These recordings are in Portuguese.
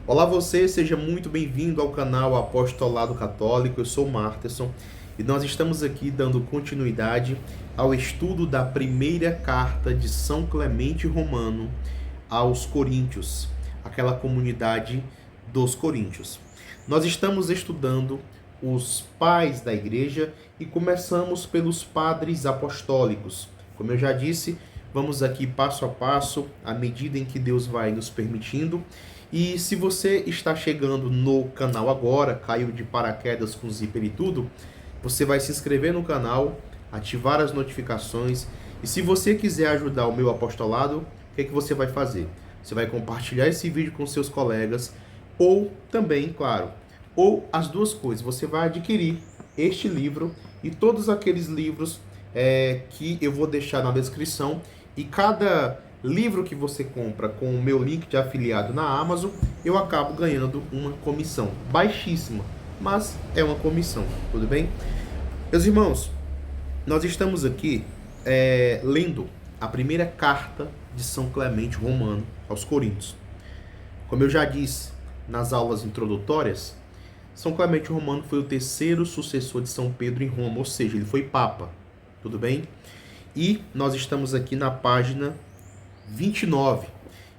Olá você, seja muito bem-vindo ao canal Apostolado Católico. Eu sou o Marterson e nós estamos aqui dando continuidade ao estudo da primeira carta de São Clemente Romano aos Coríntios, aquela comunidade dos Coríntios. Nós estamos estudando os pais da igreja e começamos pelos padres apostólicos. Como eu já disse, vamos aqui passo a passo, à medida em que Deus vai nos permitindo. E se você está chegando no canal agora, caiu de paraquedas com zíper e tudo, você vai se inscrever no canal, ativar as notificações. E se você quiser ajudar o meu apostolado, o que você vai fazer? Você vai compartilhar esse vídeo com seus colegas, ou também, claro, ou as duas coisas. Você vai adquirir este livro e todos aqueles livros que eu vou deixar na descrição. E cada livro que você compra com o meu link de afiliado na Amazon, eu acabo ganhando uma comissão baixíssima, mas é uma comissão, tudo bem? Meus irmãos, nós estamos aqui lendo a primeira carta de São Clemente Romano aos Coríntios. Como eu já disse nas aulas introdutórias, São Clemente Romano foi o terceiro sucessor de São Pedro em Roma, ou seja, ele foi papa, tudo bem? E nós estamos aqui na página 29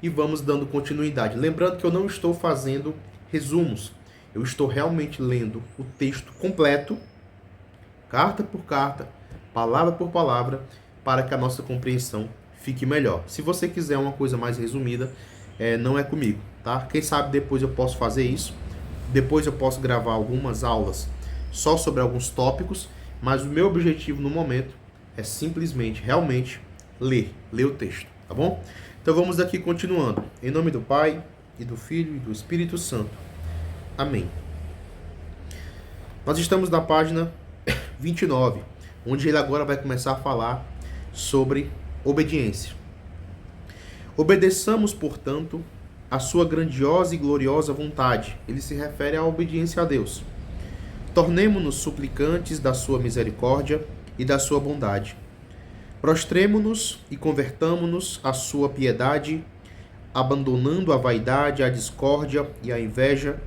e vamos dando continuidade. Lembrando que eu não estou fazendo resumos, eu estou realmente lendo o texto completo, carta por carta, palavra por palavra, para que a nossa compreensão fique melhor. Se você quiser uma coisa mais resumida, não é comigo, tá? Quem sabe depois eu posso fazer isso, depois eu posso gravar algumas aulas só sobre alguns tópicos, mas o meu objetivo no momento é simplesmente, realmente, ler o texto, tá bom? Então vamos aqui continuando. Em nome do Pai, e do Filho, e do Espírito Santo. Amém. Nós estamos na página 29, onde ele agora vai começar a falar sobre obediência. Obedeçamos, portanto, a sua grandiosa e gloriosa vontade. Ele se refere à obediência a Deus. Tornemo-nos suplicantes da sua misericórdia e da sua bondade. Prostremo-nos e convertamo-nos à sua piedade, abandonando a vaidade, a discórdia e a inveja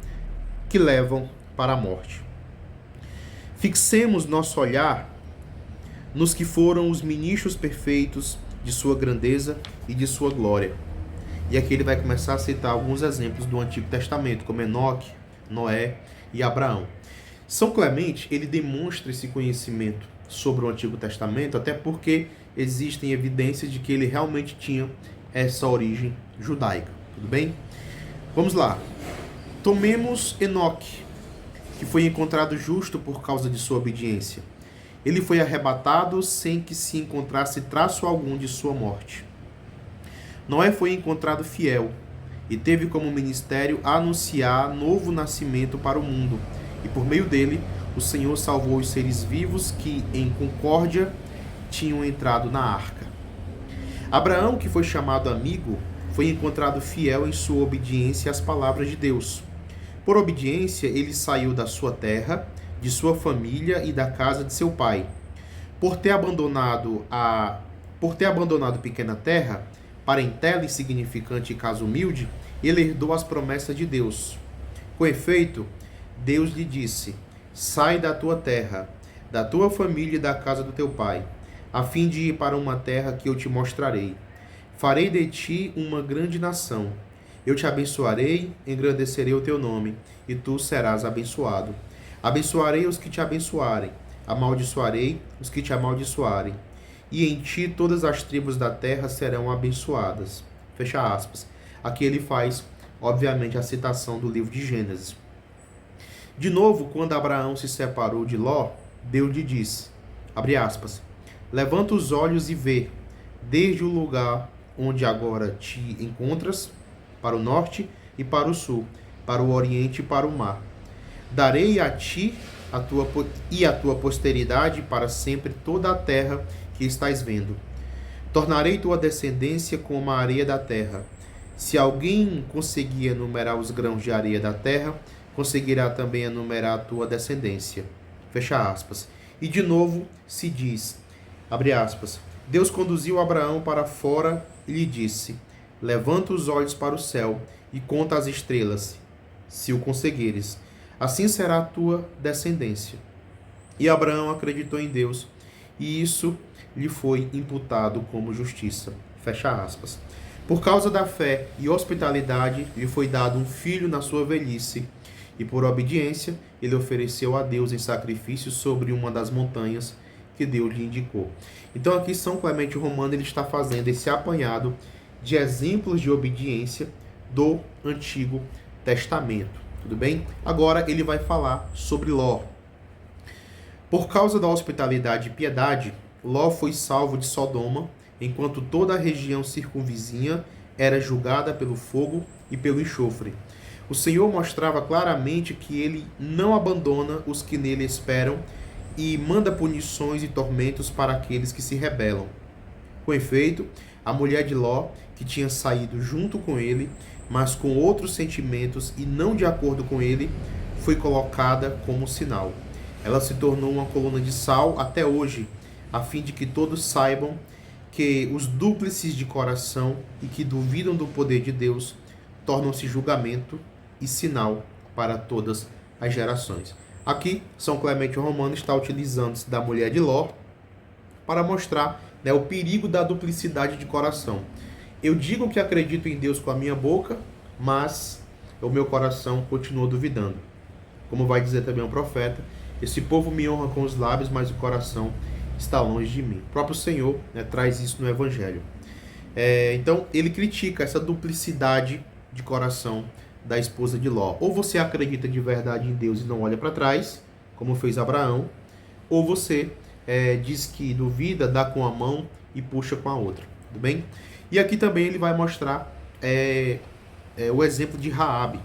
que levam para a morte. Fixemos nosso olhar nos que foram os ministros perfeitos de sua grandeza e de sua glória. E aqui ele vai começar a citar alguns exemplos do Antigo Testamento, como Enoque, Noé e Abraão. São Clemente, ele demonstra esse conhecimento sobre o Antigo Testamento, até porque existem evidências de que ele realmente tinha essa origem judaica, tudo bem? Vamos lá. Tomemos Enoque, que foi encontrado justo por causa de sua obediência. Ele foi arrebatado sem que se encontrasse traço algum de sua morte. Noé foi encontrado fiel e teve como ministério anunciar novo nascimento para o mundo, e por meio dele o Senhor salvou os seres vivos que, em concórdia, tinham entrado na arca. Abraão, que foi chamado amigo, foi encontrado fiel em sua obediência às palavras de Deus. Por obediência, ele saiu da sua terra, de sua família e da casa de seu pai. Por ter abandonado pequena terra, parentela insignificante e casa humilde, ele herdou as promessas de Deus. Com efeito, Deus lhe disse: sai da tua terra, da tua família e da casa do teu pai, a fim de ir para uma terra que eu te mostrarei. Farei de ti uma grande nação. Eu te abençoarei, engrandecerei o teu nome, e tu serás abençoado. Abençoarei os que te abençoarem, amaldiçoarei os que te amaldiçoarem. E em ti todas as tribos da terra serão abençoadas. Fecha aspas. Aqui ele faz, obviamente, a citação do livro de Gênesis. De novo, quando Abraão se separou de Ló, Deus lhe disse, abre aspas, levanta os olhos e vê, desde o lugar onde agora te encontras, para o norte e para o sul, para o oriente e para o mar. Darei a ti e a tua posteridade para sempre toda a terra que estás vendo. Tornarei tua descendência como a areia da terra. Se alguém conseguir enumerar os grãos de areia da terra, conseguirá também enumerar a tua descendência. Fecha aspas. E de novo se diz, abre aspas, Deus conduziu Abraão para fora e lhe disse, levanta os olhos para o céu e conta as estrelas, se o conseguires. Assim será a tua descendência. E Abraão acreditou em Deus, e isso lhe foi imputado como justiça. Fecha aspas. Por causa da fé e hospitalidade, lhe foi dado um filho na sua velhice, e por obediência, ele ofereceu a Deus em sacrifício sobre uma das montanhas que Deus lhe indicou. Então aqui São Clemente Romano ele está fazendo esse apanhado de exemplos de obediência do Antigo Testamento. Tudo bem? Agora ele vai falar sobre Ló. Por causa da hospitalidade e piedade, Ló foi salvo de Sodoma, enquanto toda a região circunvizinha era julgada pelo fogo e pelo enxofre. O Senhor mostrava claramente que ele não abandona os que nele esperam e manda punições e tormentos para aqueles que se rebelam. Com efeito, a mulher de Ló, que tinha saído junto com ele, mas com outros sentimentos e não de acordo com ele, foi colocada como sinal. Ela se tornou uma coluna de sal até hoje, a fim de que todos saibam que os dúplices de coração e que duvidam do poder de Deus tornam-se julgamento e sinal para todas as gerações. Aqui, São Clemente Romano está utilizando-se da mulher de Ló para mostrar, o perigo da duplicidade de coração. Eu digo que acredito em Deus com a minha boca, mas o meu coração continua duvidando. Como vai dizer também o profeta, esse povo me honra com os lábios, mas o coração está longe de mim. O próprio Senhor traz isso no Evangelho. Então, ele critica essa duplicidade de coração da esposa de Ló. Ou você acredita de verdade em Deus e não olha para trás, como fez Abraão, ou você diz que duvida, dá com a mão e puxa com a outra. Tudo bem? E aqui também ele vai mostrar o exemplo de Raabe.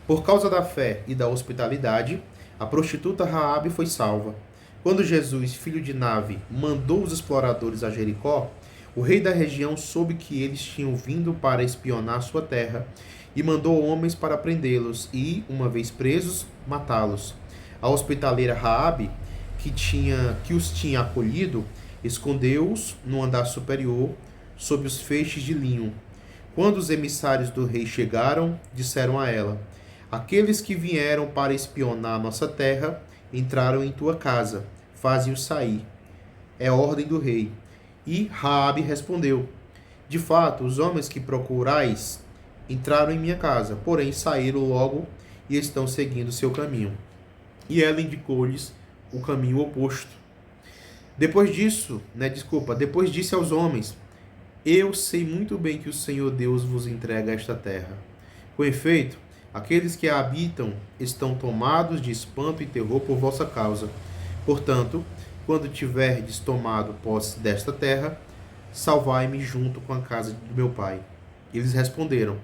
Por causa da fé e da hospitalidade, a prostituta Raabe foi salva. Quando Jesus, filho de Nave, mandou os exploradores a Jericó, o rei da região soube que eles tinham vindo para espionar sua terra e mandou homens para prendê-los e, uma vez presos, matá-los. A hospitaleira Raabe, que os tinha acolhido, escondeu-os no andar superior, sob os feixes de linho. Quando os emissários do rei chegaram, disseram a ela: aqueles que vieram para espionar nossa terra entraram em tua casa, faze-os sair. É ordem do rei. E Raabe respondeu: de fato, os homens que procurais entraram em minha casa, porém saíram logo e estão seguindo seu caminho. E ela indicou-lhes o caminho oposto. Depois disse aos homens: eu sei muito bem que o Senhor Deus vos entrega esta terra. Com efeito, aqueles que a habitam estão tomados de espanto e terror por vossa causa. Portanto, quando tiverdes tomado posse desta terra, salvai-me junto com a casa do meu pai. Eles responderam: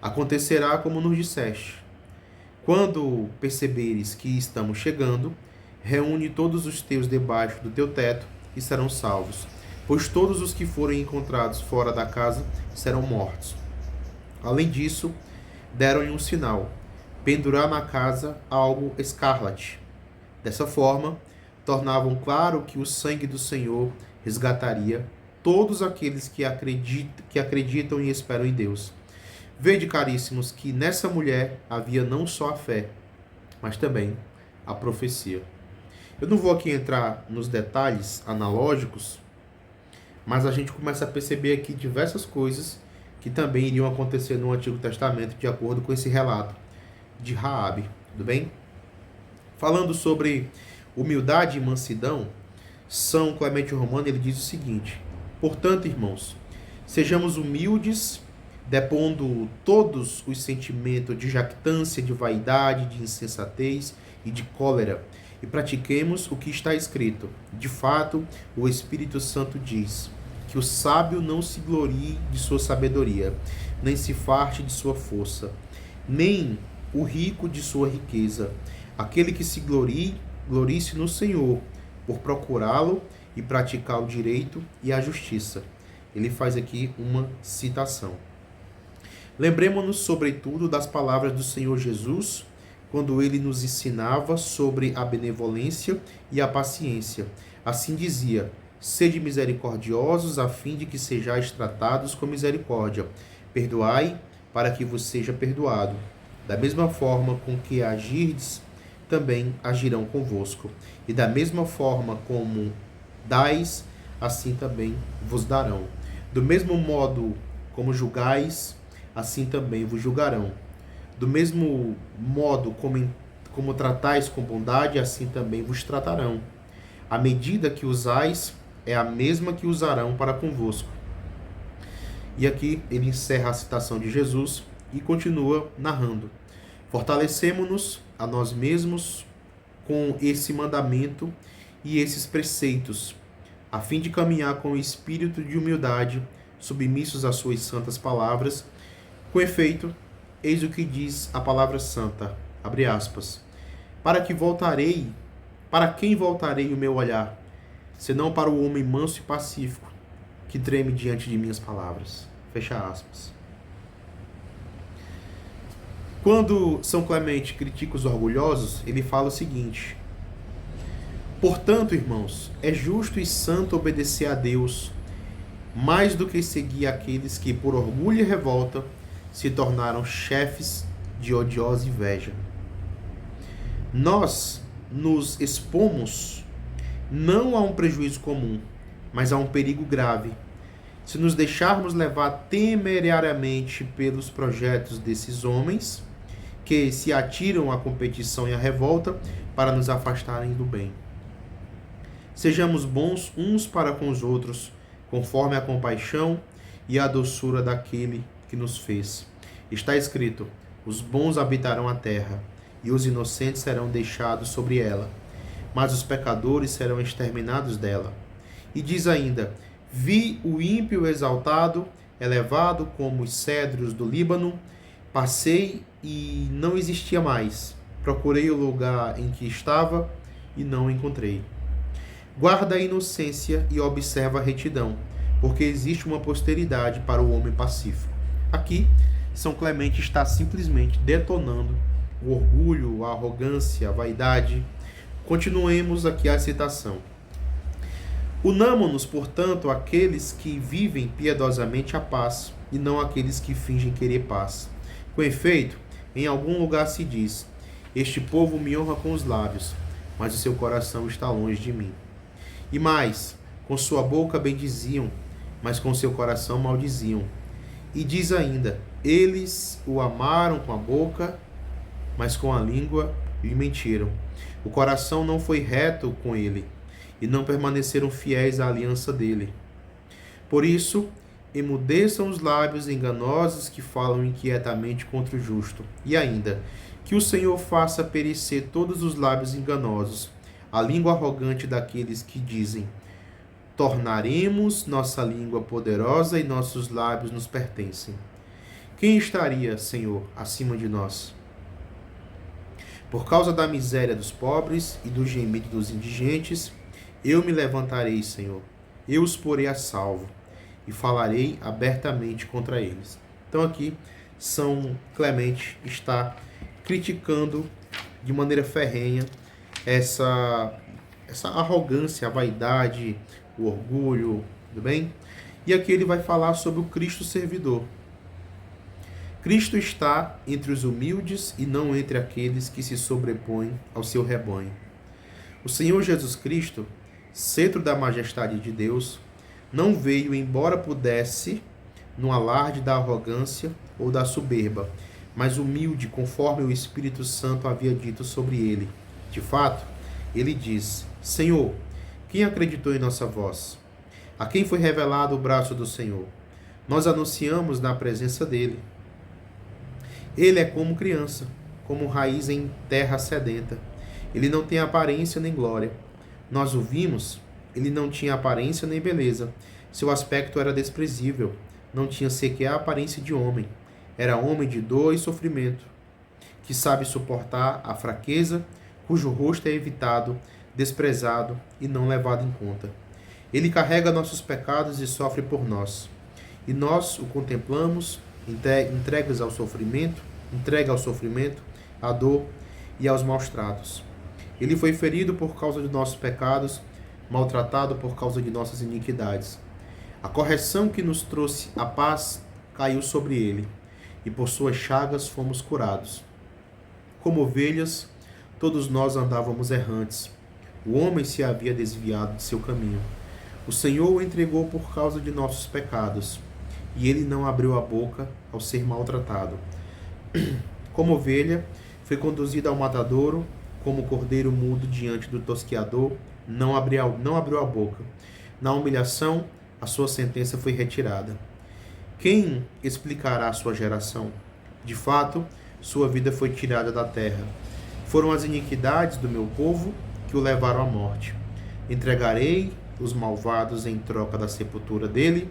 acontecerá como nos disseste. Quando perceberes que estamos chegando, reúne todos os teus debaixo do teu teto e serão salvos, pois todos os que forem encontrados fora da casa serão mortos. Além disso, deram-lhe um sinal: pendurar na casa algo escarlate. Dessa forma, tornavam claro que o sangue do Senhor resgataria todos aqueles que acreditam e esperam em Deus. Vede, caríssimos, que nessa mulher havia não só a fé, mas também a profecia. Eu não vou aqui entrar nos detalhes analógicos, mas a gente começa a perceber aqui diversas coisas que também iriam acontecer no Antigo Testamento, de acordo com esse relato de Raabe. Tudo bem? Falando sobre humildade e mansidão, São Clemente Romano ele diz o seguinte: portanto, irmãos, sejamos humildes, depondo todos os sentimentos de jactância, de vaidade, de insensatez e de cólera, e pratiquemos o que está escrito. De fato, o Espírito Santo diz que o sábio não se glorie de sua sabedoria, nem se farte de sua força, nem o rico de sua riqueza. Aquele que se glorie-se no Senhor, por procurá-lo e praticar o direito e a justiça. Ele faz aqui uma citação. Lembremos-nos, sobretudo, das palavras do Senhor Jesus, quando ele nos ensinava sobre a benevolência e a paciência. Assim dizia: sede misericordiosos, a fim de que sejais tratados com misericórdia. Perdoai, para que vos seja perdoado. Da mesma forma com que agirdes, também agirão convosco. E da mesma forma como dais, assim também vos darão. Do mesmo modo como julgais, assim também vos julgarão. Do mesmo modo como tratais com bondade, assim também vos tratarão. A medida que usais é a mesma que usarão para convosco. E aqui ele encerra a citação de Jesus e continua narrando. Fortalecemo-nos a nós mesmos com esse mandamento e esses preceitos, a fim de caminhar com o espírito de humildade, submissos às suas santas palavras. Com efeito, eis o que diz a palavra santa, abre aspas, para quem voltarei o meu olhar, senão para o homem manso e pacífico, que treme diante de minhas palavras. Fecha aspas. Quando São Clemente critica os orgulhosos, ele fala o seguinte: portanto, irmãos, é justo e santo obedecer a Deus, mais do que seguir aqueles que, por orgulho e revolta, se tornaram chefes de odiosa inveja. Nós nos expomos não a um prejuízo comum, mas a um perigo grave, se nos deixarmos levar temerariamente pelos projetos desses homens, que se atiram à competição e à revolta para nos afastarem do bem. Sejamos bons uns para com os outros, conforme a compaixão e a doçura daquele que nos fez. Está escrito: os bons habitarão a terra, e os inocentes serão deixados sobre ela, mas os pecadores serão exterminados dela. E diz ainda: vi o ímpio exaltado, elevado como os cedros do Líbano. Passei e não existia mais. Procurei o lugar em que estava e não o encontrei. Guarda a inocência e observa a retidão, porque existe uma posteridade para o homem pacífico. Aqui, São Clemente está simplesmente detonando o orgulho, a arrogância, a vaidade. Continuemos aqui a citação. Unamo-nos, portanto, àqueles que vivem piedosamente a paz, e não àqueles que fingem querer paz. Com efeito, em algum lugar se diz: este povo me honra com os lábios, mas o seu coração está longe de mim. E mais, com sua boca bendiziam, mas com seu coração maldiziam. E diz ainda: eles o amaram com a boca, mas com a língua lhe mentiram. O coração não foi reto com ele, e não permaneceram fiéis à aliança dele. Por isso, emudeçam os lábios enganosos que falam inquietamente contra o justo. E ainda, que o Senhor faça perecer todos os lábios enganosos, a língua arrogante daqueles que dizem: tornaremos nossa língua poderosa e nossos lábios nos pertencem. Quem estaria, Senhor, acima de nós? Por causa da miséria dos pobres e do gemido dos indigentes, eu me levantarei, Senhor. Eu os porei a salvo e falarei abertamente contra eles. Então aqui, São Clemente está criticando de maneira ferrenha essa arrogância, a vaidade, o orgulho, tudo bem? E aqui ele vai falar sobre o Cristo servidor. Cristo está entre os humildes e não entre aqueles que se sobrepõem ao seu rebanho. O Senhor Jesus Cristo, cetro da majestade de Deus, não veio, embora pudesse, no alarde da arrogância ou da soberba, mas humilde, conforme o Espírito Santo havia dito sobre ele. De fato, ele diz: Senhor, quem acreditou em nossa voz? A quem foi revelado o braço do Senhor? Nós anunciamos na presença dele. Ele é como criança, como raiz em terra sedenta. Ele não tem aparência nem glória. Nós o vimos, ele não tinha aparência nem beleza. Seu aspecto era desprezível, não tinha sequer a aparência de homem. Era homem de dor e sofrimento, que sabe suportar a fraqueza, cujo rosto é evitado, desprezado e não levado em conta. Ele carrega nossos pecados e sofre por nós. E nós o contemplamos, entrega ao sofrimento, à dor e aos maus tratos. Ele foi ferido por causa de nossos pecados, maltratado por causa de nossas iniquidades. A correção que nos trouxe a paz caiu sobre ele, e por suas chagas fomos curados. Como ovelhas, todos nós andávamos errantes. O homem se havia desviado de seu caminho. O Senhor o entregou por causa de nossos pecados, e ele não abriu a boca ao ser maltratado. Como ovelha, foi conduzido ao matadouro, como cordeiro mudo diante do tosqueador, não abriu a boca. Na humilhação, a sua sentença foi retirada. Quem explicará a sua geração? De fato, sua vida foi tirada da terra. Foram as iniquidades do meu povo que o levaram à morte. Entregarei os malvados em troca da sepultura dele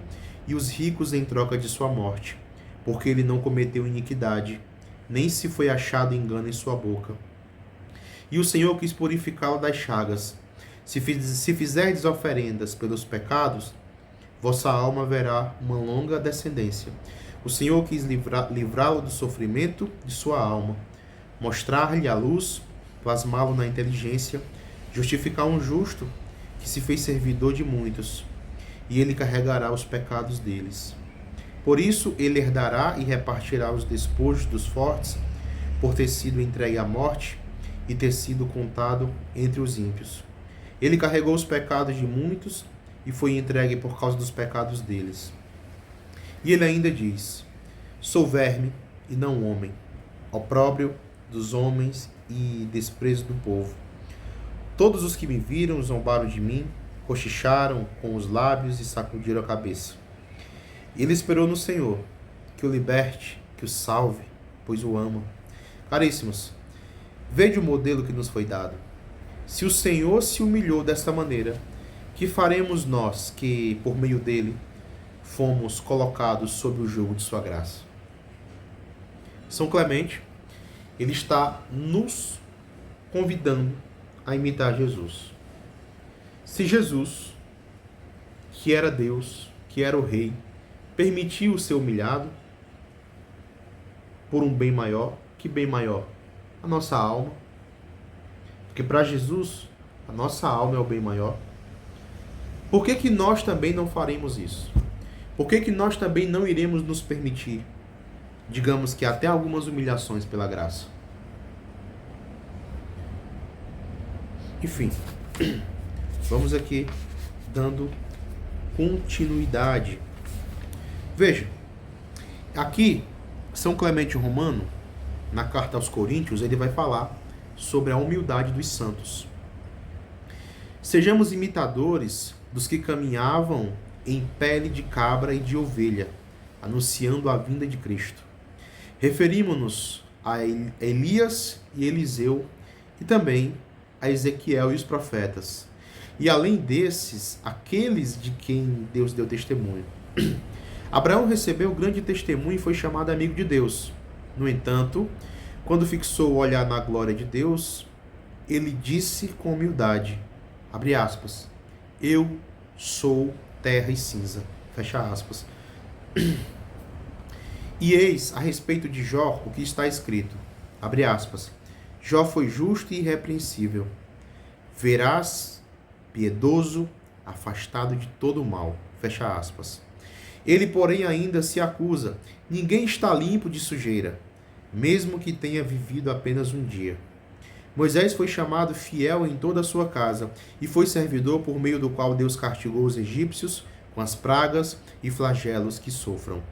e os ricos em troca de sua morte, porque ele não cometeu iniquidade, nem se foi achado engano em sua boca. E o Senhor quis purificá-lo das chagas. Se fizerdes oferendas pelos pecados, vossa alma verá uma longa descendência. O Senhor quis livrá-lo do sofrimento de sua alma, mostrar-lhe a luz, plasmá-lo na inteligência, justificar um justo que se fez servidor de muitos, e ele carregará os pecados deles. Por isso ele herdará e repartirá os despojos dos fortes, por ter sido entregue à morte e ter sido contado entre os ímpios. Ele carregou os pecados de muitos e foi entregue por causa dos pecados deles. E ele ainda diz: sou verme e não homem, opróbrio dos homens e desprezo do povo. Todos os que me viram zombaram de mim, cochicharam com os lábios e sacudiram a cabeça. Ele esperou no Senhor, que o liberte, que o salve, pois o ama. Caríssimos, vede o modelo que nos foi dado. Se o Senhor se humilhou desta maneira, que faremos nós que, por meio dele, fomos colocados sob o jugo de sua graça? São Clemente, ele está nos convidando a imitar Jesus. Se Jesus, que era Deus, que era o Rei, permitiu ser humilhado por um bem maior, que bem maior? A nossa alma. Porque para Jesus, a nossa alma é o bem maior. Por que nós também não faremos isso? Por que nós também não iremos nos permitir, digamos que até algumas humilhações pela graça? Enfim, vamos aqui dando continuidade. Veja, aqui, São Clemente Romano, na carta aos Coríntios, ele vai falar sobre a humildade dos santos. Sejamos imitadores dos que caminhavam em pele de cabra e de ovelha, anunciando a vinda de Cristo. Referimos-nos a Elias e Eliseu e também a Ezequiel e os profetas. E além desses, aqueles de quem Deus deu testemunho. Abraão recebeu grande testemunho e foi chamado amigo de Deus. No entanto, quando fixou o olhar na glória de Deus, ele disse com humildade, abre aspas, eu sou terra e cinza, fecha aspas. E eis a respeito de Jó o que está escrito, abre aspas, Jó foi justo e irrepreensível, veraz, piedoso, afastado de todo o mal, fecha aspas. Ele, porém, ainda se acusa, ninguém está limpo de sujeira, mesmo que tenha vivido apenas um dia. Moisés foi chamado fiel em toda a sua casa, e foi servidor por meio do qual Deus castigou os egípcios com as pragas e flagelos que sofram.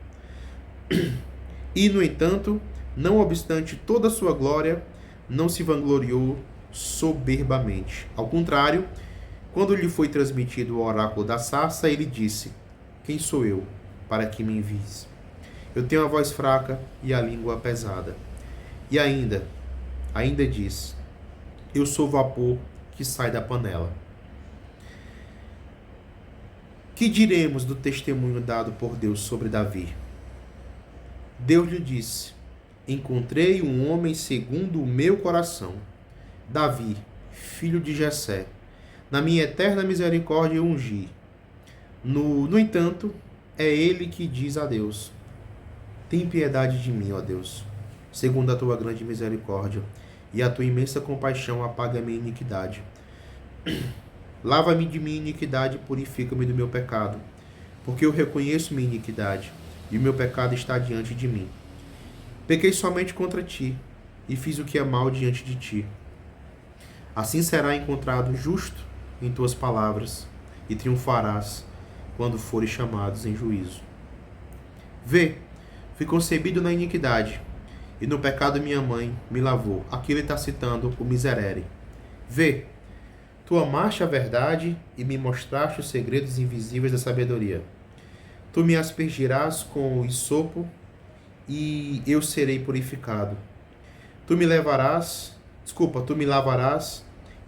E, no entanto, não obstante toda a sua glória, não se vangloriou soberbamente. Ao contrário, quando lhe foi transmitido o oráculo da sarça, ele disse, quem sou eu, para que me envies? Eu tenho a voz fraca e a língua pesada. E ainda diz, eu sou vapor que sai da panela. Que diremos do testemunho dado por Deus sobre Davi? Deus lhe disse, encontrei um homem segundo o meu coração, Davi, filho de Jessé. Na minha eterna misericórdia o ungi. No entanto, é ele que diz a Deus, tem piedade de mim, ó Deus, segundo a tua grande misericórdia, e a tua imensa compaixão apaga a minha iniquidade. Lava-me de minha iniquidade e purifica-me do meu pecado, porque eu reconheço minha iniquidade, e o meu pecado está diante de mim. Pequei somente contra ti, e fiz o que é mal diante de ti. Assim será encontrado justo em tuas palavras, e triunfarás quando fores chamados em juízo. Vê, fui concebido na iniquidade, e no pecado minha mãe me lavou. Aqui ele está citando o Miserere. Vê, tu amaste a verdade e me mostraste os segredos invisíveis da sabedoria. Tu me aspergirás com o hisopo e eu serei purificado. Tu me lavarás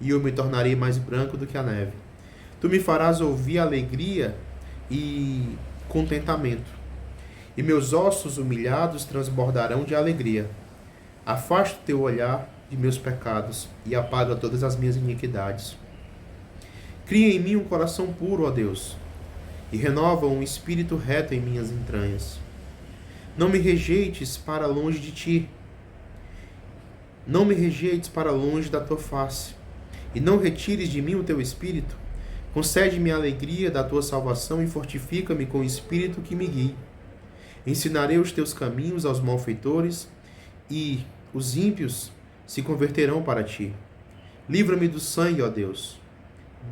e eu me tornarei mais branco do que a neve. Tu me farás ouvir alegria e contentamento, e meus ossos humilhados transbordarão de alegria. Afasta o teu olhar de meus pecados e apaga todas as minhas iniquidades. Cria em mim um coração puro, ó Deus, e renova um espírito reto em minhas entranhas. Não me rejeites para longe de ti. Não me rejeites para longe da tua face, e não retires de mim o teu espírito. Concede-me a alegria da tua salvação e fortifica-me com o espírito que me guie. Ensinarei os teus caminhos aos malfeitores, e os ímpios se converterão para ti. Livra-me do sangue, ó Deus,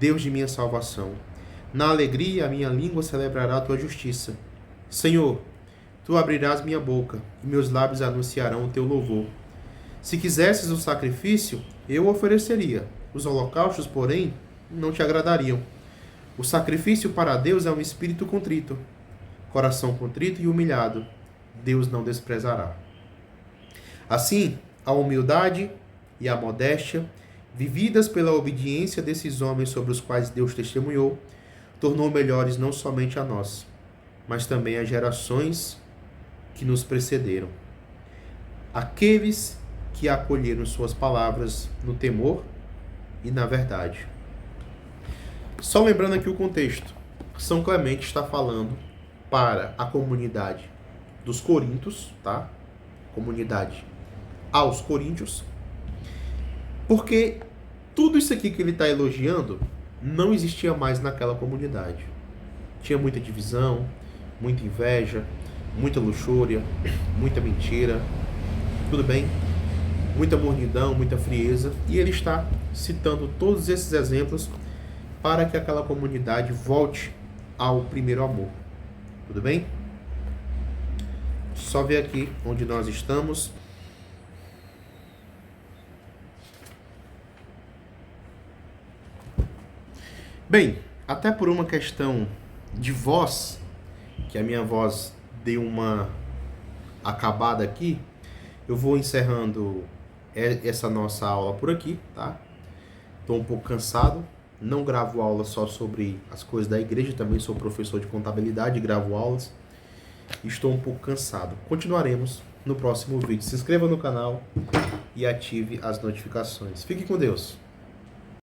Deus de minha salvação. Na alegria a minha língua celebrará a tua justiça. Senhor, tu abrirás minha boca, e meus lábios anunciarão o teu louvor. Se quisesses o sacrifício, eu o ofereceria. Os holocaustos, porém, não te agradariam. O sacrifício para Deus é um espírito contrito. Coração contrito e humilhado, Deus não desprezará. Assim, a humildade e a modéstia, vividas pela obediência desses homens sobre os quais Deus testemunhou, tornou melhores não somente a nós, mas também as gerações que nos precederam. Aqueles que acolheram suas palavras no temor e na verdade. Só lembrando aqui o contexto, São Clemente está falando para a comunidade dos Coríntios, tá? Comunidade aos Coríntios, porque tudo isso aqui que ele está elogiando não existia mais naquela comunidade. Tinha muita divisão, muita inveja, muita luxúria, muita mentira, tudo bem? Muita mornidão, muita frieza, e ele está citando todos esses exemplos para que aquela comunidade volte ao primeiro amor. Tudo bem? Só ver aqui onde nós estamos. Bem, até por uma questão de voz, que a minha voz deu uma acabada aqui, eu vou encerrando essa nossa aula por aqui, tá? Estou um pouco cansado, não gravo aula só sobre as coisas da igreja, também sou professor de contabilidade e gravo aulas. Estou um pouco cansado. Continuaremos no próximo vídeo. Se inscreva no canal e ative as notificações. Fique com Deus.